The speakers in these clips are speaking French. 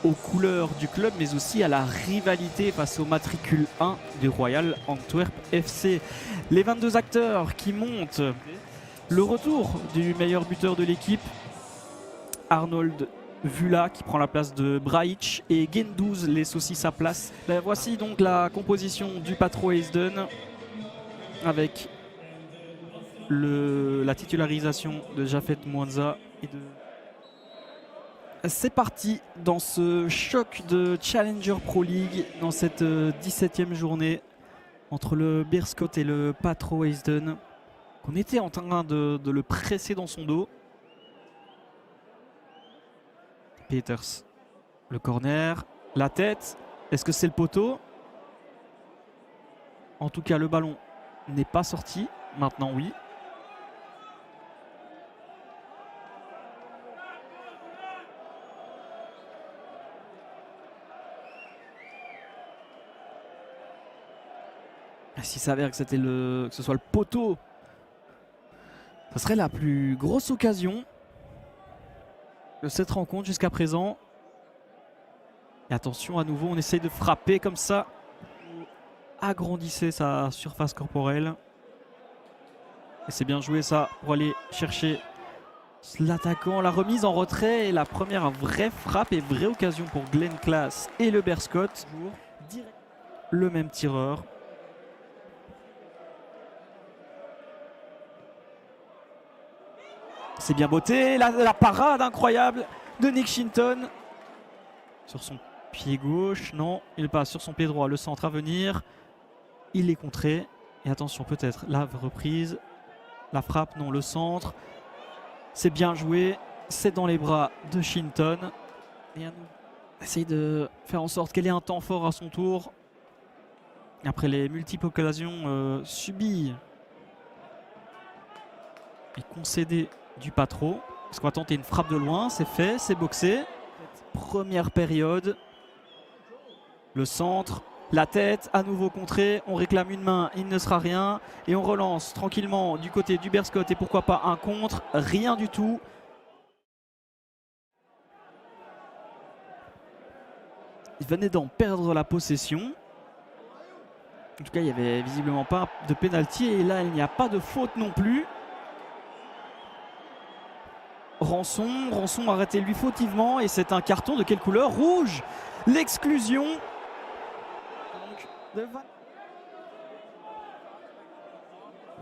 aux couleurs du club, mais aussi à la rivalité face au matricule 1 du Royal Antwerp FC. Les 22 acteurs qui montent, le retour du meilleur buteur de l'équipe, Arnold Vula qui prend la place de Braic, et Guendouzi laisse aussi sa place. Là, voici donc la composition du Patro Heasden avec la titularisation de Jafet Mwanza et de... C'est parti dans ce choc de Challenger Pro League, dans cette 17e journée entre le Beerscot et le Patro Heasden. On était en train de le presser dans son dos. Peters, le corner, la tête, est-ce que c'est le poteau? En tout cas, le ballon n'est pas sorti, maintenant oui. S'il s'avère que que ce soit le poteau, ce serait la plus grosse occasion de cette rencontre jusqu'à présent. Et attention, à nouveau, on essaye de frapper comme ça. Agrandissez sa surface corporelle. Et c'est bien joué ça pour aller chercher l'attaquant. La remise en retrait et la première vraie frappe et vraie occasion pour Glenn Class et le Beerscot. Le même tireur. C'est bien botté, la parade incroyable de Nick Shinton. Sur son pied gauche, non, il passe sur son pied droit, le centre à venir. Il est contré. Et attention, peut-être la reprise, la frappe, non, le centre. C'est bien joué, c'est dans les bras de Shinton. Et on essaye de faire en sorte qu'elle ait un temps fort à son tour. Après les multiples occasions subies et concédées du Patro. Parce qu'on va tenter une frappe de loin, c'est fait, c'est boxé. Première période. Le centre, la tête, à nouveau contré. On réclame une main, il ne sera rien. Et on relance tranquillement du côté du Beerscot. Et pourquoi pas un contre, rien du tout. Il venait d'en perdre la possession. En tout cas, il n'y avait visiblement pas de pénalty. Et là, il n'y a pas de faute non plus. Rançon arrêté lui fautivement et c'est un carton de quelle couleur? Rouge. L'exclusion.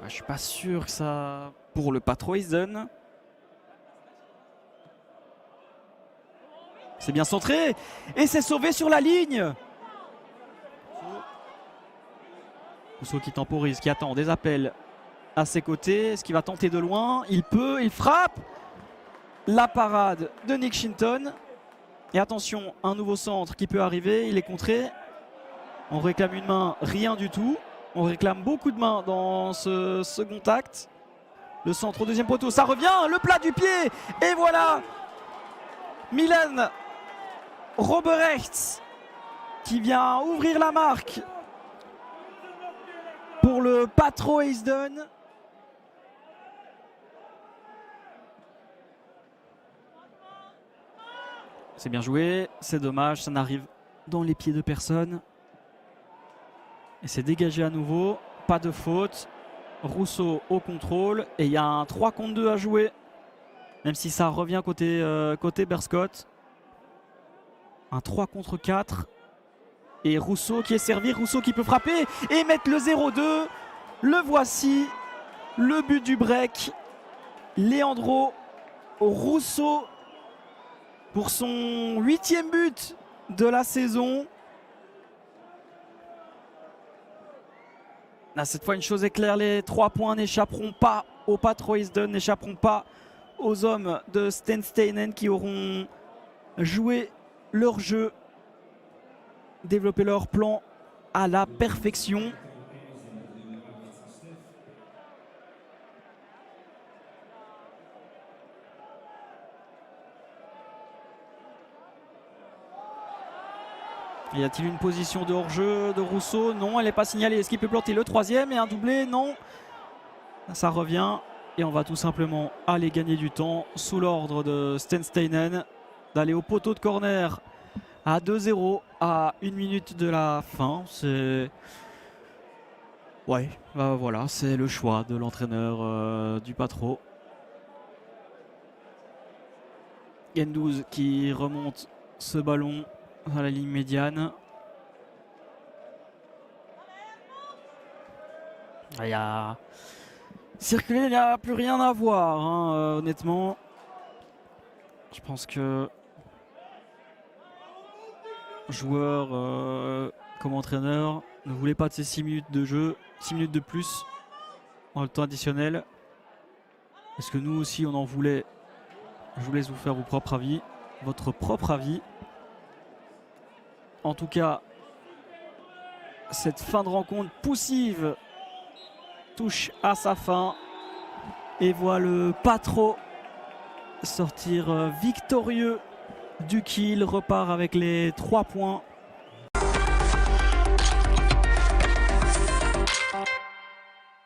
Je suis pas sûr que ça pour le Patro Heasden. C'est bien centré et c'est sauvé sur la ligne. Rousseau qui temporise, qui attend des appels à ses côtés. Est-ce qu'il va tenter de loin? Il peut, il frappe. La parade de Nick Shinton. Et attention, un nouveau centre qui peut arriver. Il est contré. On réclame une main, rien du tout. On réclame beaucoup de mains dans ce second acte. Le centre au deuxième poteau, ça revient. Le plat du pied. Et voilà Milan Roberechts qui vient ouvrir la marque pour le Patro Heasden. C'est bien joué, c'est dommage, ça n'arrive dans les pieds de personne. Et c'est dégagé à nouveau, pas de faute. Rousseau au contrôle et il y a un 3 contre 2 à jouer. Même si ça revient côté Beerscot. Un 3 contre 4. Et Rousseau qui est servi, Rousseau qui peut frapper et mettre le 0-2. Le voici, le but du break. Leandro Rousseau pour son 8e but de la saison. Là, cette fois, une chose est claire, les 3 points n'échapperont pas au Patro Heasden, n'échapperont pas aux hommes de Sten Steinen qui auront joué leur jeu, développé leur plan à la perfection. Y a-t-il une position de hors-jeu de Rousseau? Non, elle n'est pas signalée. Est-ce qu'il peut planter le 3e et un doublé? Non. Ça revient et on va tout simplement aller gagner du temps sous l'ordre de Sten Steinen d'aller au poteau de corner à 2-0 à 1 minute de la fin. C'est... Ouais, voilà, c'est le choix de l'entraîneur du Patro. Gendouzi qui remonte ce ballon à la ligne médiane. Il y a circulé, il n'y a plus rien à voir, hein, honnêtement. Je pense que joueur comme entraîneur ne voulait pas de ces 6 minutes de jeu, 6 minutes de plus dans le temps additionnel. Est-ce que nous aussi on en voulait? Je vous laisse vous faire votre propre avis. En tout cas, cette fin de rencontre poussive touche à sa fin et voit le Patro sortir victorieux du kill, repart avec les 3 points